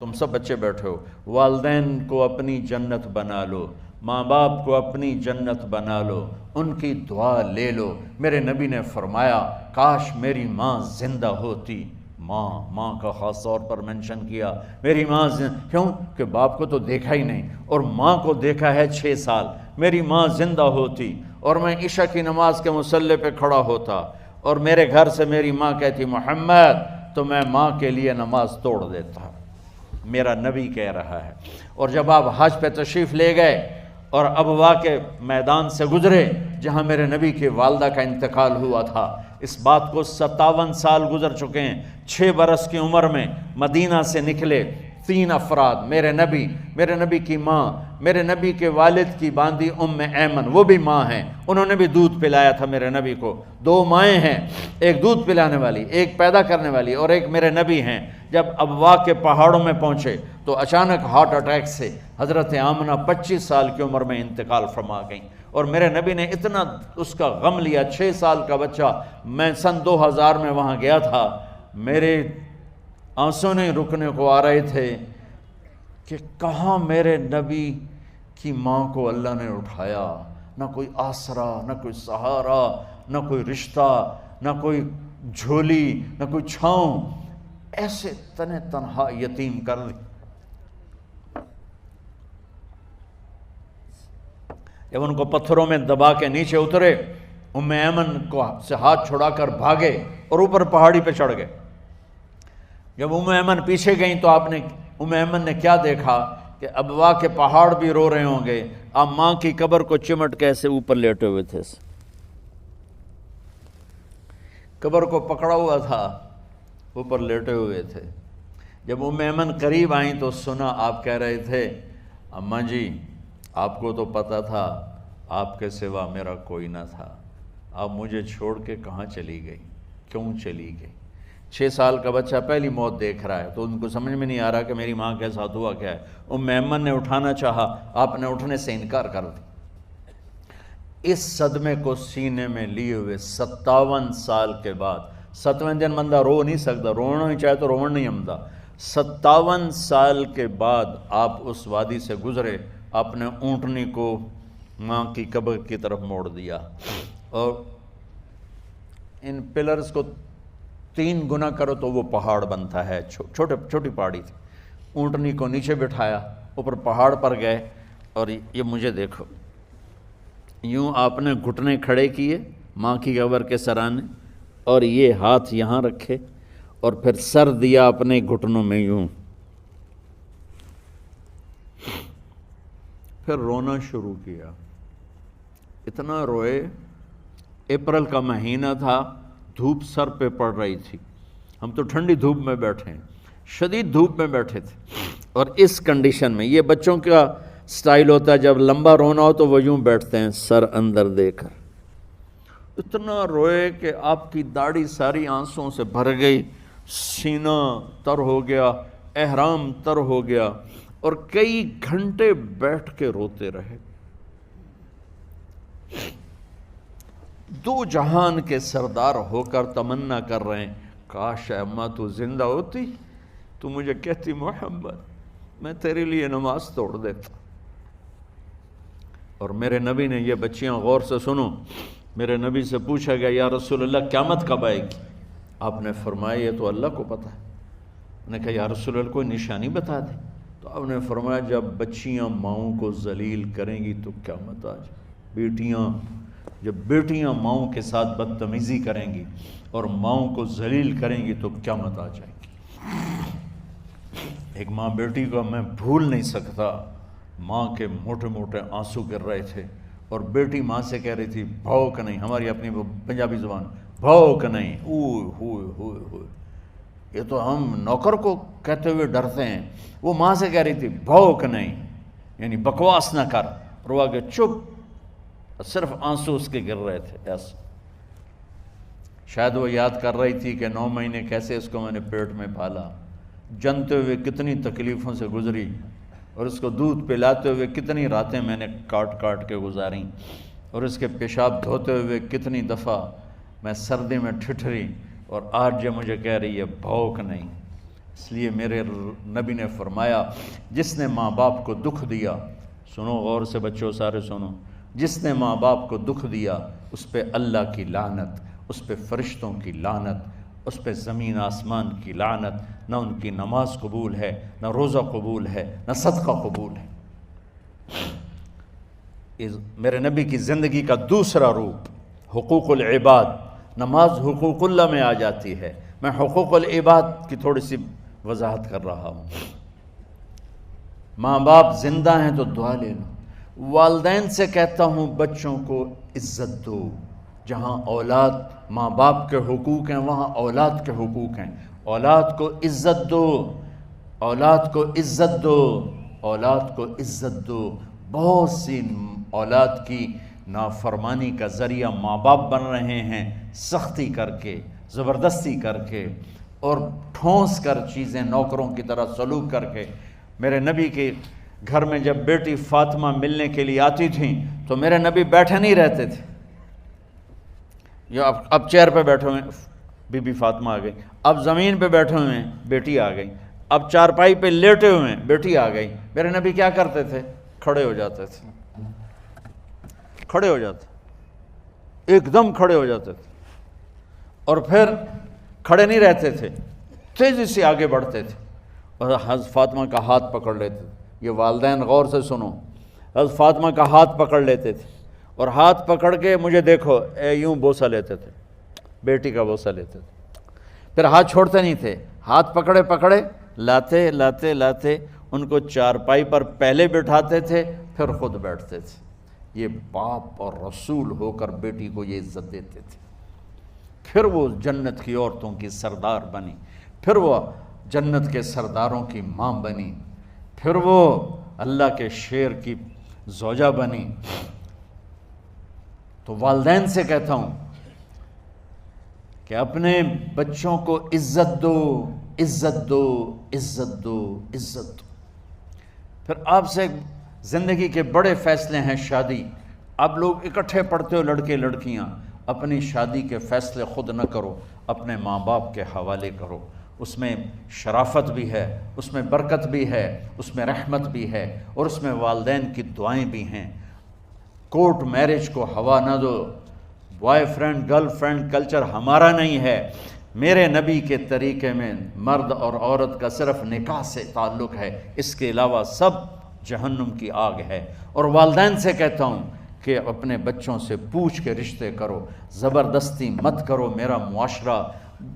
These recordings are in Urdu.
تم سب بچے بیٹھے ہو، والدین کو اپنی جنت بنا لو، ماں باپ کو اپنی جنت بنا لو، ان کی دعا لے لو۔ میرے نبی نے فرمایا کاش میری ماں زندہ ہوتی۔ ماں کا خاص طور پر منشن کیا، میری ماں کیوں کہ باپ کو تو دیکھا ہی نہیں، اور ماں کو دیکھا ہے 6 سال۔ میری ماں زندہ ہوتی اور میں عشاء کی نماز کے مصلی پہ کھڑا ہوتا اور میرے گھر سے میری ماں کہتی محمد، تو میں ماں کے لیے نماز توڑ دیتا۔ میرا نبی کہہ رہا ہے۔ اور جب آپ حج پہ تشریف لے گئے اور ابوا کے میدان سے گزرے جہاں میرے نبی کی والدہ کا انتقال ہوا تھا، اس بات کو 57 سال گزر چکے ہیں۔ 6 برس کی عمر میں مدینہ سے نکلے 3 افراد، میرے نبی کی ماں، میرے نبی کے والد کی باندی ایمن، وہ بھی ماں ہیں، انہوں نے بھی دودھ پلایا تھا میرے نبی کو۔ 2 مائیں ہیں، ایک دودھ پلانے والی، ایک پیدا کرنے والی، اور ایک میرے نبی ہیں۔ جب ابوا کے پہاڑوں میں پہنچے تو اچانک ہارٹ اٹیک سے حضرت آمنہ 25 سال کی عمر میں انتقال فرما گئیں، اور میرے نبی نے اتنا اس کا غم لیا۔ 6 سال کا بچہ، میں سن 2000 میں وہاں گیا تھا، میرے آنسوں نہیں رکنے کو آ رہے تھے کہ کہاں میرے نبی کی ماں کو اللہ نے اٹھایا، نہ کوئی آسرا، نہ کوئی سہارا، نہ کوئی رشتہ، نہ کوئی جھولی، نہ کوئی چھاؤں، ایسے تنہا یتیم کر دی۔ جب ان کو پتھروں میں دبا کے نیچے اترے، ایمن کو سے ہاتھ چھڑا کر بھاگے اور اوپر پہاڑی پہ چڑھ گئے۔ جب ایمن پیچھے گئیں تو ایمن نے کیا دیکھا کہ ابوا کے پہاڑ بھی رو رہے ہوں گے، آپ ماں کی قبر کو چمٹ کے ایسے اوپر لیٹے ہوئے تھے، قبر کو پکڑا ہوا تھا، اوپر لیٹے ہوئے تھے۔ جب ایمن قریب آئیں تو سنا آپ کہہ رہے تھے اماں جی، آپ کو تو پتہ تھا آپ کے سوا میرا کوئی نہ تھا، آپ مجھے چھوڑ کے کہاں چلی گئی، کیوں چلی گئی؟ 6 سال کا بچہ پہلی موت دیکھ رہا ہے تو ان کو سمجھ میں نہیں آ رہا کہ میری ماں کے ساتھ ہوا کیا ہے۔ ایمن نے اٹھانا چاہا، آپ نے اٹھنے سے انکار کر دی۔ اس صدمے کو سینے میں لیے ہوئے 57 سال کے بعد، 7ویں دن بندہ رو نہیں سکتا، رونا ہی چاہے تو رونا نہیں آمدا، 57 سال کے بعد آپ اس وادی سے گزرے، اپنے اونٹنی کو ماں کی قبر کی طرف موڑ دیا، اور ان پلرز کو 3 گنا کرو تو وہ پہاڑ بنتا ہے، چھوٹی پہاڑی تھی۔ اونٹنی کو نیچے بٹھایا، اوپر پہاڑ پر گئے، اور یہ مجھے دیکھو، یوں آپ نے گھٹنے کھڑے کیے ماں کی قبر کے سرانے، اور یہ ہاتھ یہاں رکھے، اور پھر سر دیا اپنے گھٹنوں میں یوں، پھر رونا شروع کیا۔ اتنا روئے، اپریل کا مہینہ تھا، دھوپ سر پہ پڑ رہی تھی، ہم تو ٹھنڈی دھوپ میں بیٹھے ہیں، شدید دھوپ میں بیٹھے تھے، اور اس کنڈیشن میں یہ بچوں کا سٹائل ہوتا ہے، جب لمبا رونا ہو تو وہ یوں بیٹھتے ہیں سر اندر دے کر۔ اتنا روئے کہ آپ کی داڑھی ساری آنسوں سے بھر گئی، سینہ تر ہو گیا، احرام تر ہو گیا، اور کئی گھنٹے بیٹھ کے روتے رہے۔ 2 جہان کے سردار ہو کر تمنا کر رہے ہیں کاش اماں تو زندہ ہوتی، تو مجھے کہتی محمد میں تیرے لیے نماز توڑ دیتا۔ اور میرے نبی نے، یہ بچیاں غور سے سنو، میرے نبی سے پوچھا گیا یا رسول اللہ قیامت کب آئے گی؟ آپ نے فرمایا یہ تو اللہ کو پتہ ہے۔ میں نے کہا یا رسول اللہ کوئی نشانی بتا دیں، تو آپ نے فرمایا جب بچیاں ماؤں کو ذلیل کریں گی تو قیامت آ جائے۔ جب بیٹیاں ماؤں کے ساتھ بدتمیزی کریں گی اور ماؤں کو ذلیل کریں گی تو قیامت آ جائے گی۔ ایک ماں بیٹی کو میں بھول نہیں سکتا، ماں کے موٹے موٹے آنسو گر رہے تھے، اور بیٹی ماں سے کہہ رہی تھی بھوک نہیں، ہماری اپنی پنجابی زبان، بھوک نہیں، اوئے ہوئے ہوئے ہوئے، یہ تو ہم نوکر کو کہتے ہوئے ڈرتے ہیں، وہ ماں سے کہہ رہی تھی بھوک نہیں، یعنی بکواس نہ کر، اور وہ آگے چپ، صرف آنسو اس کے گر رہے تھے ایسا۔ شاید وہ یاد کر رہی تھی کہ 9 مہینے کیسے اس کو میں نے پیٹ میں پالا، جنتے ہوئے کتنی تکلیفوں سے گزری، اور اس کو دودھ پلاتے ہوئے کتنی راتیں میں نے کاٹ کاٹ کے گزاریں، اور اس کے پیشاب دھوتے ہوئے کتنی دفعہ میں سردی میں ٹھٹھری، اور آج یہ مجھے کہہ رہی ہے بھوک نہیں۔ اس لیے میرے نبی نے فرمایا جس نے ماں باپ کو دکھ دیا، سنو غور سے بچوں سارے سنو، جس نے ماں باپ کو دکھ دیا اس پہ اللہ کی لعنت، اس پہ فرشتوں کی لعنت، اس پہ زمین آسمان کی لعنت، نہ ان کی نماز قبول ہے، نہ روزہ قبول ہے، نہ صدقہ قبول ہے۔ میرے نبی کی زندگی کا دوسرا روپ حقوق العباد، نماز حقوق اللہ میں آ جاتی ہے، میں حقوق العباد کی تھوڑی سی وضاحت کر رہا ہوں۔ ماں باپ زندہ ہیں تو دعا لے لو۔ والدین سے کہتا ہوں بچوں کو عزت دو، جہاں اولاد ماں باپ کے حقوق ہیں وہاں اولاد کے حقوق ہیں، اولاد کو عزت دو، اولاد کو عزت دو، اولاد کو عزت دو۔ بہت سی اولاد کی نافرمانی کا ذریعہ ماں باپ بن رہے ہیں، سختی کر کے، زبردستی کر کے اور ٹھونس کر چیزیں نوکروں کی طرح سلوک کر کے۔ میرے نبی کے گھر میں جب بیٹی فاطمہ ملنے کے لیے آتی تھیں تو میرے نبی بیٹھے نہیں رہتے تھے، یا اب چیئر پہ بیٹھے ہوئے بی بی فاطمہ آ گئی، اب زمین پہ بیٹھے ہوئے ہیں بیٹی آ گئی، اب چارپائی پہ لیٹے ہوئے ہیں بیٹی آ گئی۔ میرے نبی کیا کرتے تھے؟ کھڑے ہو جاتے تھے، کھڑے ہو جاتے، ایک دم کھڑے ہو جاتے تھے، اور پھر کھڑے نہیں رہتے تھے، تیزی سے آگے بڑھتے تھے اور حضرت فاطمہ کا ہاتھ پکڑ لیتے تھے۔ یہ والدین غور سے سنو، حضرت فاطمہ کا ہاتھ پکڑ لیتے تھے اور ہاتھ پکڑ کے مجھے دیکھو یوں بوسہ لیتے تھے، بیٹی کا بوسہ لیتے تھے، پھر ہاتھ چھوڑتے نہیں تھے، ہاتھ پکڑے پکڑے لاتے لاتے لاتے ان کو چارپائی پر پہلے بٹھاتے تھے پھر خود بیٹھتے تھے۔ یہ باپ اور رسول ہو کر بیٹی کو یہ عزت دیتے تھے۔ پھر وہ جنت کی عورتوں کی سردار بنی، پھر وہ جنت کے سرداروں کی ماں بنی، پھر وہ اللہ کے شیر کی زوجہ بنی۔ تو والدین سے کہتا ہوں کہ اپنے بچوں کو عزت دو، عزت دو، عزت دو، عزت دو۔ پھر آپ سے زندگی کے بڑے فیصلے ہیں شادی، آپ لوگ اکٹھے پڑھتے ہو لڑکے لڑکیاں، اپنی شادی کے فیصلے خود نہ کرو، اپنے ماں باپ کے حوالے کرو، اس میں شرافت بھی ہے، اس میں برکت بھی ہے، اس میں رحمت بھی ہے، اور اس میں والدین کی دعائیں بھی ہیں۔ کورٹ میرج کو ہوا نہ دو، boyfriend girlfriend culture ہمارا نہیں ہے۔ میرے نبی کے طریقے میں مرد اور عورت کا صرف نکاح سے تعلق ہے، اس کے علاوہ سب جہنم کی آگ ہے۔ اور والدین سے کہتا ہوں کہ اپنے بچوں سے پوچھ کے رشتے کرو، زبردستی مت کرو۔ میرا معاشرہ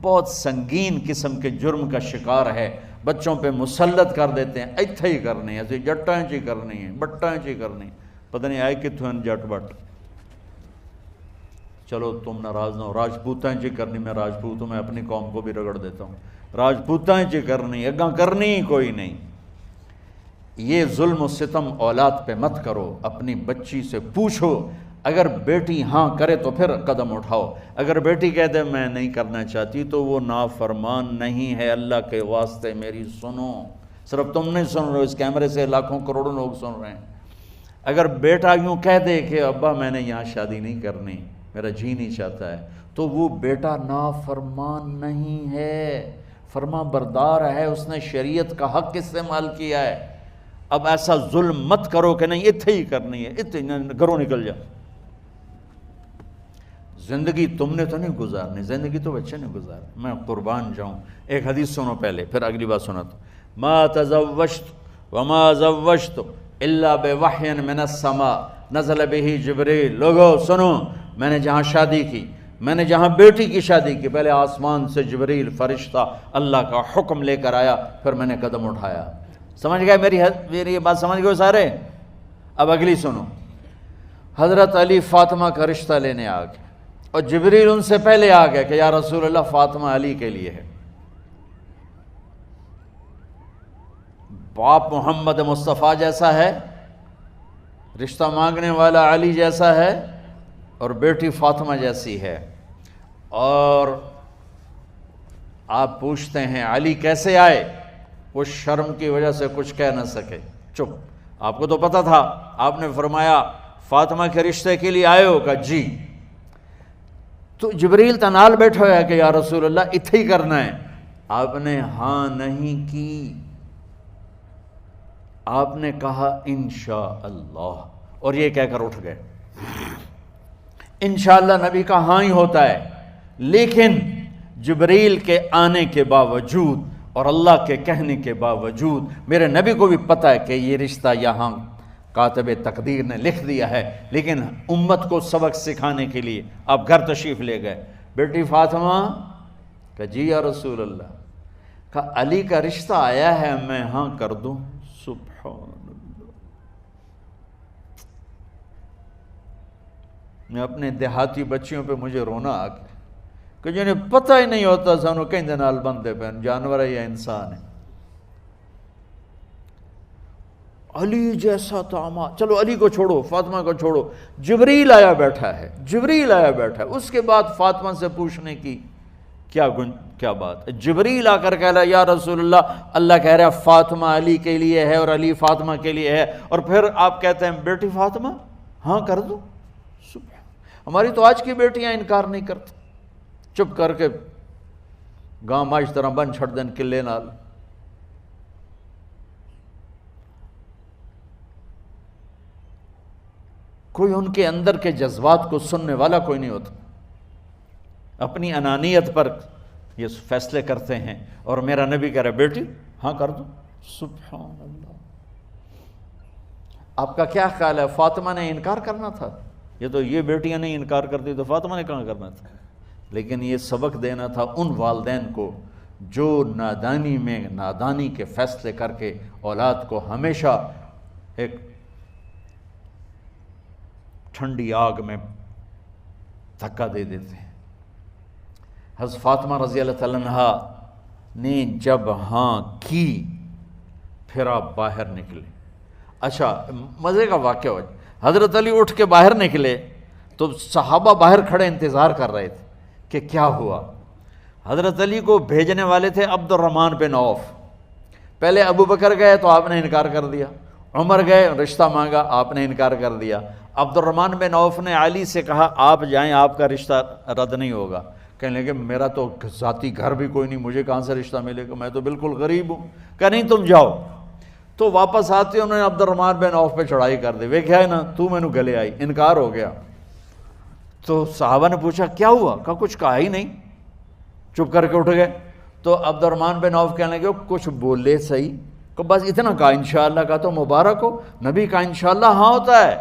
بہت سنگین قسم کے جرم کا شکار ہے، بچوں پہ مسلط کر دیتے ہیں، ایتھے ہی کرنی ہے، ایسے جٹاں چی کرنی ہے، بٹاں چی کرنی، پتہ نہیں آئے کتوں ہیں جٹ بٹ۔ چلو تم ناراض نہ ہو، راجپوتاں چی کرنی، میں راجپوت ہوں، میں اپنی قوم کو بھی رگڑ دیتا ہوں، راجپوتاں چی کرنی، اگاں کرنی ہی کوئی نہیں۔ یہ ظلم و ستم اولاد پہ مت کرو، اپنی بچی سے پوچھو، اگر بیٹی ہاں کرے تو پھر قدم اٹھاؤ، اگر بیٹی کہہ دے میں نہیں کرنا چاہتی تو وہ نافرمان نہیں ہے۔ اللہ کے واسطے میری سنو، صرف تم نہیں سن رہے ہو، اس کیمرے سے لاکھوں کروڑوں لوگ سن رہے ہیں۔ اگر بیٹا یوں کہہ دے کہ ابا میں نے یہاں شادی نہیں کرنی، میرا جی نہیں چاہتا ہے، تو وہ بیٹا نافرمان نہیں ہے، فرما بردار ہے، اس نے شریعت کا حق استعمال کیا ہے۔ اب ایسا ظلم مت کرو کہ نہیں اتھے ہی کرنی ہے، اتھے گھروں نکل جا۔ زندگی تم نے تو نہیں گزارنی، زندگی تو بچے نے گزارنی، میں قربان جاؤں۔ ایک حدیث سنو پہلے، پھر اگلی بات سناتا ہوں۔ ما تزوجت وما زوجت الا بوحی من السماء نزل به جبریل۔ لوگو سنو، میں نے جہاں شادی کی، میں نے جہاں بیٹی کی شادی کی، پہلے آسمان سے جبریل فرشتہ اللہ کا حکم لے کر آیا، پھر میں نے قدم اٹھایا۔ سمجھ گئے میری یہ بات سمجھ گئے سارے؟ اب اگلی سنو۔ حضرت علی فاطمہ کا رشتہ لینے آ گئے اور جبریل ان سے پہلے آ گئے کہ یا رسول اللہ فاطمہ علی کے لیے ہے۔ باپ محمد مصطفیٰ جیسا ہے، رشتہ مانگنے والا علی جیسا ہے، اور بیٹی فاطمہ جیسی ہے۔ اور آپ پوچھتے ہیں علی کیسے آئے؟ وہ شرم کی وجہ سے کچھ کہہ نہ سکے، چپ۔ آپ کو تو پتہ تھا، آپ نے فرمایا فاطمہ کے رشتے کے لیے آئے ہو؟ کہا جی۔ تو جبریل تنال بیٹھا ہوا ہے کہ یا رسول اللہ اتھے ہی کرنا ہے، آپ نے ہاں نہیں کی، آپ نے کہا انشاءاللہ، اور یہ کہہ کر اٹھ گئے۔ انشاءاللہ نبی کا ہاں ہی ہوتا ہے، لیکن جبریل کے آنے کے باوجود اور اللہ کے کہنے کے باوجود میرے نبی کو بھی پتہ ہے کہ یہ رشتہ یہاں کاتب تقدیر نے لکھ دیا ہے، لیکن امت کو سبق سکھانے کے لیے آپ گھر تشریف لے گئے۔ بیٹی فاطمہ کہ جی یا رسول اللہ، کہا علی کا رشتہ آیا ہے، میں ہاں کر دوں؟ سبحان اللہ۔ میں اپنے دیہاتی بچیوں پہ مجھے رونا آ گیا کہ جنہیں پتہ ہی نہیں ہوتا سانو کہیں دے نال بندے پہ جانور ہے یا انسان ہے۔ علی جیسا داماد، چلو علی کو چھوڑو، فاطمہ کو چھوڑو، جبریل آیا بیٹھا ہے، جبریل آیا بیٹھا ہے۔ اس کے بعد فاطمہ سے پوچھنے کی کیا بات ہے؟ جبریل آ کر کہہ رہا یا رسول اللہ، اللہ کہہ رہا ہے فاطمہ علی کے لیے ہے اور علی فاطمہ کے لیے ہے، اور پھر آپ کہتے ہیں بیٹی فاطمہ ہاں کر دو۔ ہماری تو آج کی بیٹیاں انکار نہیں کرتی، چپ کر کے گاں ماش طرح بن چھڑ دین قلعے نال۔ کوئی ان کے اندر کے جذبات کو سننے والا کوئی نہیں ہوتا، اپنی انانیت پر یہ فیصلے کرتے ہیں، اور میرا نبی کہہ رہا ہے بیٹی ہاں کر دو۔ سبحان اللہ۔ آپ کا کیا خیال ہے، فاطمہ نے انکار کرنا تھا؟ یہ تو یہ بیٹیاں نہیں انکار کرتی تو فاطمہ نے کہاں کرنا تھا؟ لیکن یہ سبق دینا تھا ان والدین کو جو نادانی میں نادانی کے فیصلے کر کے اولاد کو ہمیشہ ایک ٹھنڈی آگ میں دھکا دے دیتے ہیں۔ حضرت فاطمہ رضی اللہ تعالیٰ عنہا نے جب ہاں کی، پھر آپ باہر نکلے۔ اچھا مزے کا واقعہ ہو، حضرت علی اٹھ کے باہر نکلے تو صحابہ باہر کھڑے انتظار کر رہے تھے کہ کیا ہوا۔ حضرت علی کو بھیجنے والے تھے عبد الرحمن بن عوف۔ پہلے ابو بکر گئے تو آپ نے انکار کر دیا، عمر گئے رشتہ مانگا، آپ نے انکار کر دیا۔ عبد الرحمن بن عوف نے علی سے کہا آپ جائیں، آپ کا رشتہ رد نہیں ہوگا۔ کہنے لگے میرا تو ذاتی گھر بھی کوئی نہیں، مجھے کہاں سے رشتہ ملے گا، میں تو بالکل غریب ہوں۔ کہا نہیں تم جاؤ۔ تو واپس آتے انہوں نے عبد الرحمن بن عوف پہ چڑھائی کر دی، ویکھیا ہے نا تو مینوں گلے آئی، انکار ہو گیا۔ تو صحابہ نے پوچھا کیا ہوا؟ کہا کچھ کہا ہی نہیں، چپ کر کے اٹھ گئے۔ تو عبد الرحمن بن عوف کہنے لگے کچھ بولے صحیح، کہ بس اتنا کہا انشاءاللہ کا تو مبارک ہو، نبی کا انشاءاللہ ہاں ہوتا ہے۔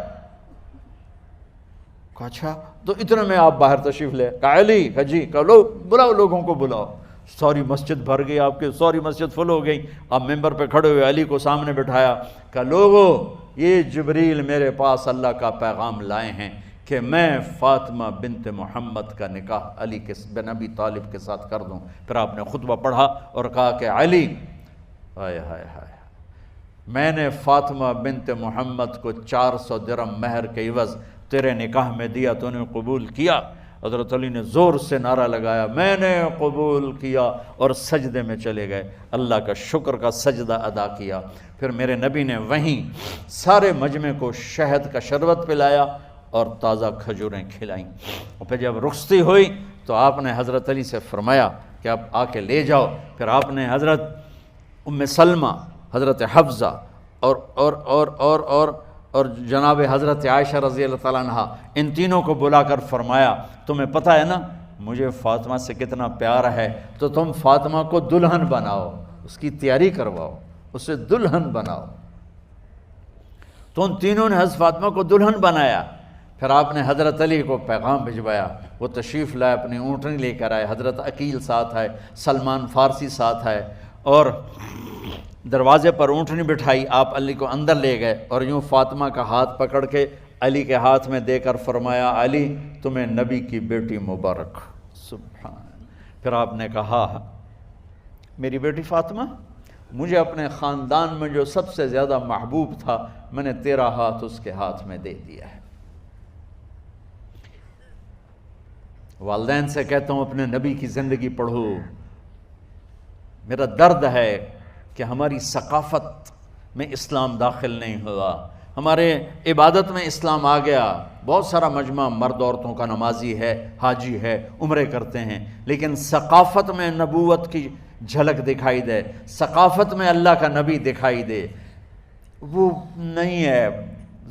کہا اچھا، تو اتنے میں آپ باہر تشریف لے۔ کہا علی، کہا جی، کہا لو بلاؤ، لوگوں کو بلاؤ۔ ساری مسجد بھر گئی، آپ کے ساری مسجد فل ہو گئی۔ آپ ممبر پہ کھڑے ہوئے علی کو سامنے بٹھایا، کہا لوگو یہ جبریل میرے پاس اللہ کا پیغام لائے ہیں کہ میں فاطمہ بنت محمد کا نکاح علی بن ابی طالب کے ساتھ کر دوں۔ پھر آپ نے خطبہ پڑھا اور کہا کہ علی، ہائے ہائے ہائے، میں نے فاطمہ بنت محمد کو 400 درہم مہر کے عوض تیرے نکاح میں دیا، تو نے قبول کیا؟ حضرت علی نے زور سے نعرہ لگایا میں نے قبول کیا، اور سجدے میں چلے گئے، اللہ کا شکر کا سجدہ ادا کیا۔ پھر میرے نبی نے وہیں سارے مجمع کو شہد کا شربت پلایا اور تازہ کھجوریں کھلائیں، اور پھر جب رخصتی ہوئی تو آپ نے حضرت علی سے فرمایا کہ آپ آ کے لے جاؤ۔ پھر آپ نے حضرت ام سلمہ، حضرت حفصہ اور جناب حضرت عائشہ رضی اللہ تعالیٰ عنہ، ان تینوں کو بلا کر فرمایا تمہیں پتہ ہے نا مجھے فاطمہ سے کتنا پیار ہے، تو تم فاطمہ کو دلہن بناؤ، اس کی تیاری کرواؤ، اسے دلہن بناؤ۔ تو ان تینوں نے حضرت فاطمہ کو دلہن بنایا۔ پھر آپ نے حضرت علی کو پیغام بھجوایا، وہ تشریف لائے، اپنی اونٹنی لے کر آئے، حضرت عقیل ساتھ ہے، سلمان فارسی ساتھ ہے، اور دروازے پر اونٹنی بٹھائی، آپ علی کو اندر لے گئے اور یوں فاطمہ کا ہاتھ پکڑ کے علی کے ہاتھ میں دے کر فرمایا علی تمہیں نبی کی بیٹی مبارک۔ سبحان۔ پھر آپ نے کہا میری بیٹی فاطمہ، مجھے اپنے خاندان میں جو سب سے زیادہ محبوب تھا میں نے تیرا ہاتھ اس کے ہاتھ میں دے دیا ہے۔ والدین سے کہتا ہوں اپنے نبی کی زندگی پڑھو۔ میرا درد ہے کہ ہماری ثقافت میں اسلام داخل نہیں ہوا، ہمارے عبادت میں اسلام آ گیا، بہت سارا مجمع مرد عورتوں کا نمازی ہے، حاجی ہے، عمرے کرتے ہیں، لیکن ثقافت میں نبوت کی جھلک دکھائی دے، ثقافت میں اللہ کا نبی دکھائی دے، وہ نہیں ہے۔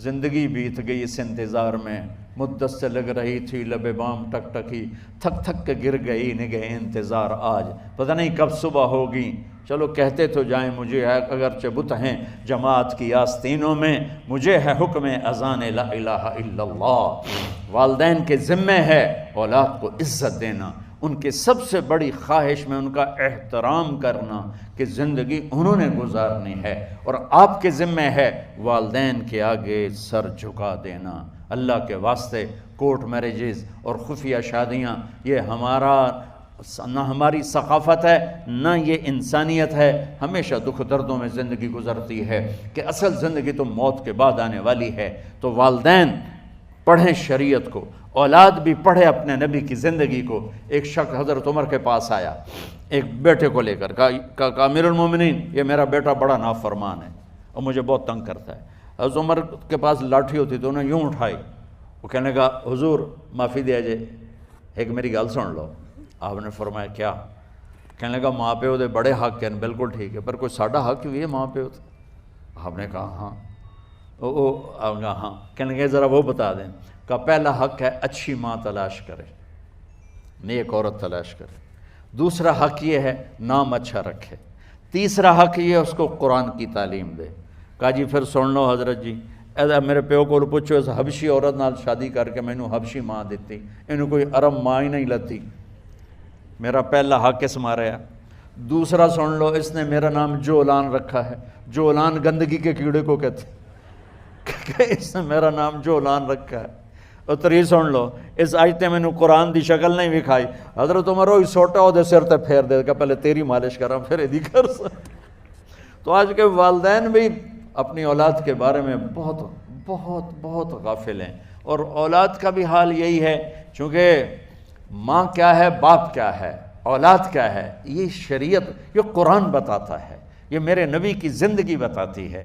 زندگی بیت گئی اس انتظار میں، مدت سے لگ رہی تھی لب بام ٹک ٹکی، تھک تھک کے گر گئی نگہ انتظار آج، پتہ نہیں کب صبح ہوگی۔ چلو کہتے تو جائیں مجھے ہے اگرچہ بت ہیں جماعت کی آستینوں میں، مجھے ہے حکم اذان لا الہ الا اللہ۔ والدین کے ذمہ ہے اولاد کو عزت دینا، ان کے سب سے بڑی خواہش میں ان کا احترام کرنا کہ زندگی انہوں نے گزارنی ہے، اور آپ کے ذمہ ہے والدین کے آگے سر جھکا دینا۔ اللہ کے واسطے کورٹ میرجز اور خفیہ شادیاں یہ نہ ہماری ثقافت ہے نہ یہ انسانیت ہے۔ ہمیشہ دکھ دردوں میں زندگی گزرتی ہے کہ اصل زندگی تو موت کے بعد آنے والی ہے۔ تو والدین پڑھیں شریعت کو، اولاد بھی پڑھے اپنے نبی کی زندگی کو۔ ایک شخص حضرت عمر کے پاس آیا ایک بیٹے کو لے کر، کہا امیر المومنین یہ میرا بیٹا بڑا نافرمان ہے اور مجھے بہت تنگ کرتا ہے۔ حضرت عمر کے پاس لاٹھی ہوتی تو انہوں نے یوں اٹھائی، وہ کہنے لگا حضور معافی دیا جائے، ایک میری گل سن لو۔ آپ نے فرمایا کیا؟ کہنے لگا ماں پیو دے بڑے حق ہیں، بالکل ٹھیک ہے، پر کوئی ساڈا حق بھی ہے ماں پیو تے؟ آپ نے کہا ہاں۔ آپ نے کہا ہاں۔ کہنے لگے ذرا وہ بتا دیں۔ کہا پہلا حق ہے اچھی ماں تلاش کرے، نیک عورت تلاش کرے۔ دوسرا حق یہ ہے نام اچھا رکھے۔ تیسرا حق یہ ہے اس کو قرآن کی تعلیم دے۔ کہا جی پھر سن لو حضرت جی، میرے پیو کو پوچھو اس حبشی عورت نال شادی کر کے مینوں حبشی ماں دیتی، انہوں کوئی عرب ماں ہی نہیں لتی۔ میرا پہلا حق اس مارے ہے۔ دوسرا سن لو، اس نے میرا نام جولان رکھا ہے، جولان گندگی کے کیڑے کو کہتے کہ اس نے میرا نام جولان رکھا ہے۔ اور تری سن لو، اس آج تے مینوں قرآن دی شکل نہیں وکھائی۔ حضرت عمر ہوئی سوٹا وہ دے سر تے پھیر دے کہ پہلے تیری مالش کراں پھر ایدی کر سکتا۔ تو آج کے والدین بھی اپنی اولاد کے بارے میں بہت بہت بہت غافل ہیں، اور اولاد کا بھی حال یہی ہے، چونکہ ماں کیا ہے، باپ کیا ہے، اولاد کیا ہے، یہ شریعت، یہ قرآن بتاتا ہے، یہ میرے نبی کی زندگی بتاتی ہے۔